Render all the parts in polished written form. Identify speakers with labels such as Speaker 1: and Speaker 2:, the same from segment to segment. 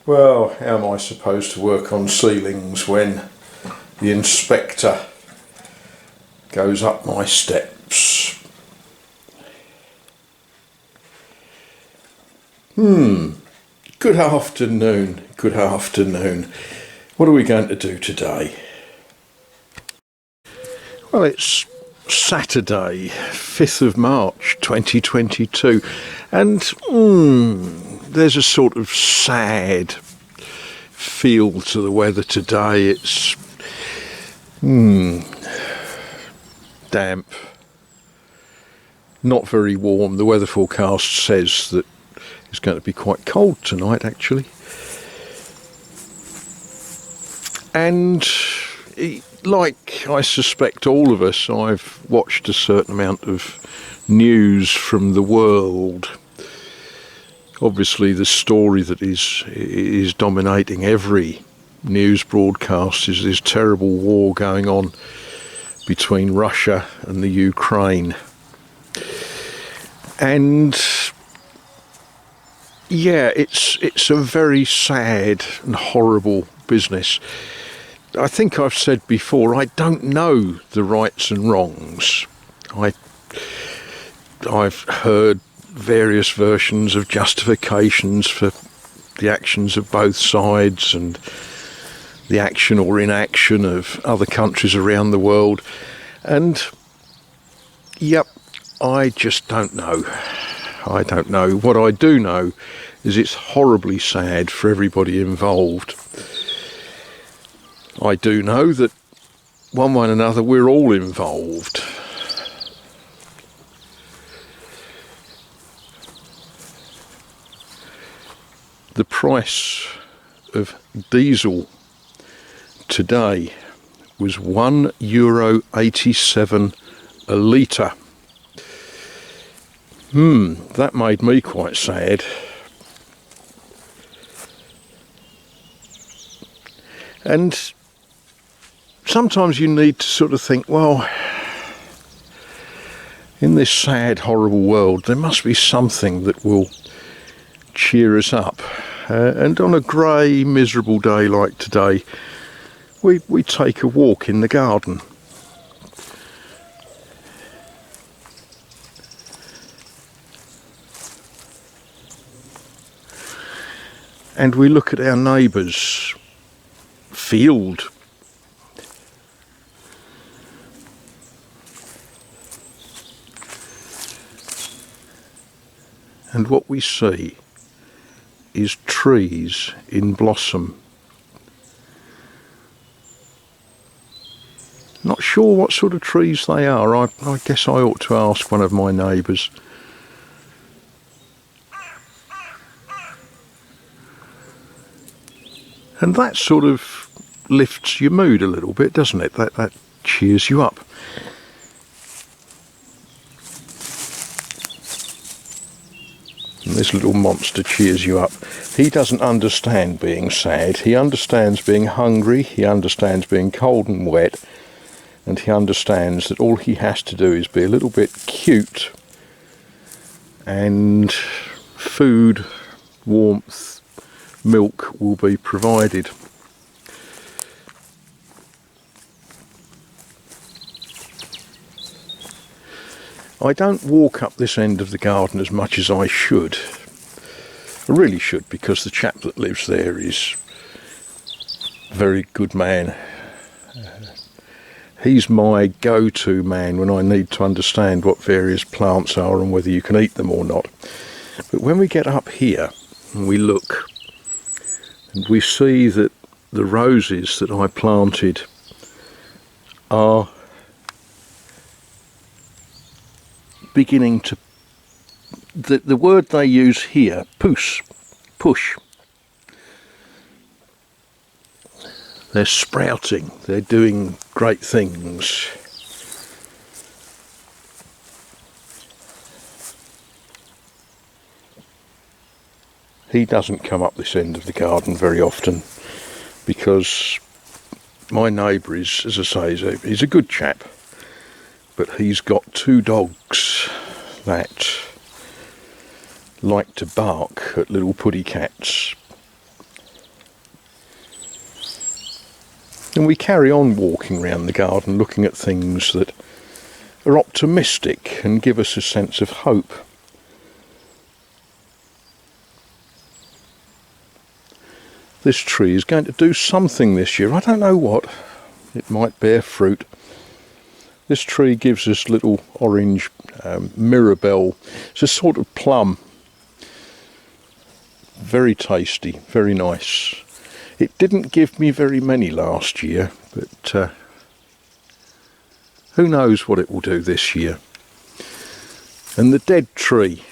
Speaker 1: Well, how am I supposed to work on ceilings when the inspector goes up my steps? Good afternoon, good afternoon. What are we going to do today? Well, it's Saturday, 5th of March 2022, and there's a sort of sad feel to the weather today. It's damp, not very warm. The weather forecast says that it's going to be quite cold tonight, actually. And like I suspect all of us, I've watched a certain amount of news from the world. Obviously, the story that is dominating every news broadcast is this terrible war going on between Russia and the Ukraine. And yeah, it's a very sad and horrible business. I think I've said before, I don't know the rights and wrongs. I've heard various versions of justifications for the actions of both sides and the action or inaction of other countries around the world. And, yep, I just don't know. I don't know. What I do know is it's horribly sad for everybody involved. I do know that one way or another we're all involved. The price of diesel today was €1.87 a litre. That made me quite sad. And sometimes you need to sort of think, well, in this sad, horrible world, there must be something that will cheer us up. And on a grey, miserable day like today, we take a walk in the garden. And we look at our neighbour's field. And what we see is trees in blossom. Not sure what sort of trees they are. I guess I ought to ask one of my neighbours. And that sort of lifts your mood a little bit, doesn't it? That cheers you up. And this little monster cheers you up. He doesn't understand being sad. He understands being hungry. He understands being cold and wet. And he understands that all he has to do is be a little bit cute. And food, warmth, milk will be provided. I don't walk up this end of the garden as much as I should. I really should, because the chap that lives there is a very good man. He's my go-to man when I need to understand what various plants are and whether you can eat them or not. But when we get up here and we look, and we see that the roses that I planted are beginning to, the word they use here, push. They're sprouting, they're doing great things. He doesn't come up this end of the garden very often because my neighbour is, as I say, he's a good chap. But he's got two dogs that like to bark at little puddy cats. And we carry on walking around the garden looking at things that are optimistic and give us a sense of hope. This tree is going to do something this year. I don't know what. It might bear fruit. This tree gives us little orange mirabelle. It's a sort of plum. Very tasty, very nice. It didn't give me very many last year, but who knows what it will do this year. And the dead tree.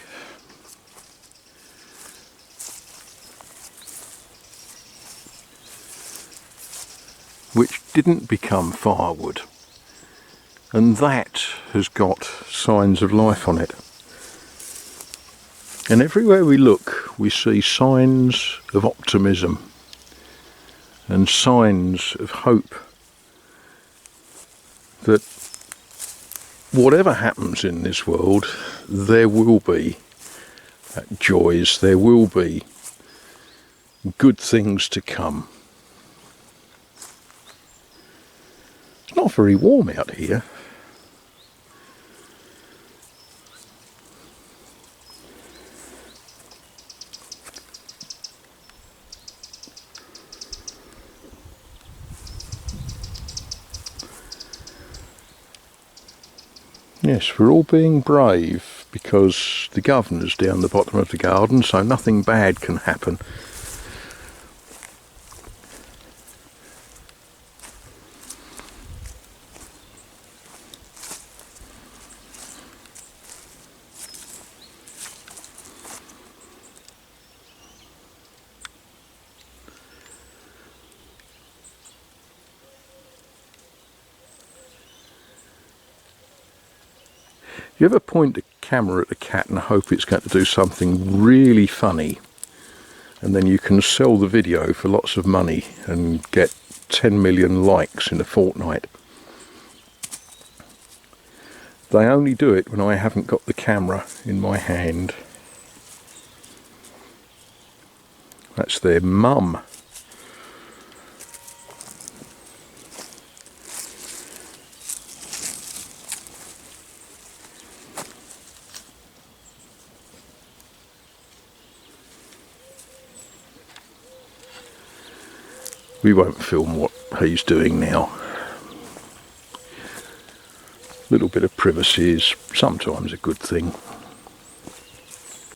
Speaker 1: Which didn't become firewood. And that has got signs of life on it. And everywhere we look, we see signs of optimism and signs of hope that whatever happens in this world, there will be joys, there will be good things to come. It's not very warm out here. Yes, we're all being brave because the governor's down the bottom of the garden, so nothing bad can happen. You ever point a camera at a cat and hope it's going to do something really funny, and then you can sell the video for lots of money and get 10 million likes in a fortnight? They only do it when I haven't got the camera in my hand. That's their mum. We won't film what he's doing now. A little bit of privacy is sometimes a good thing.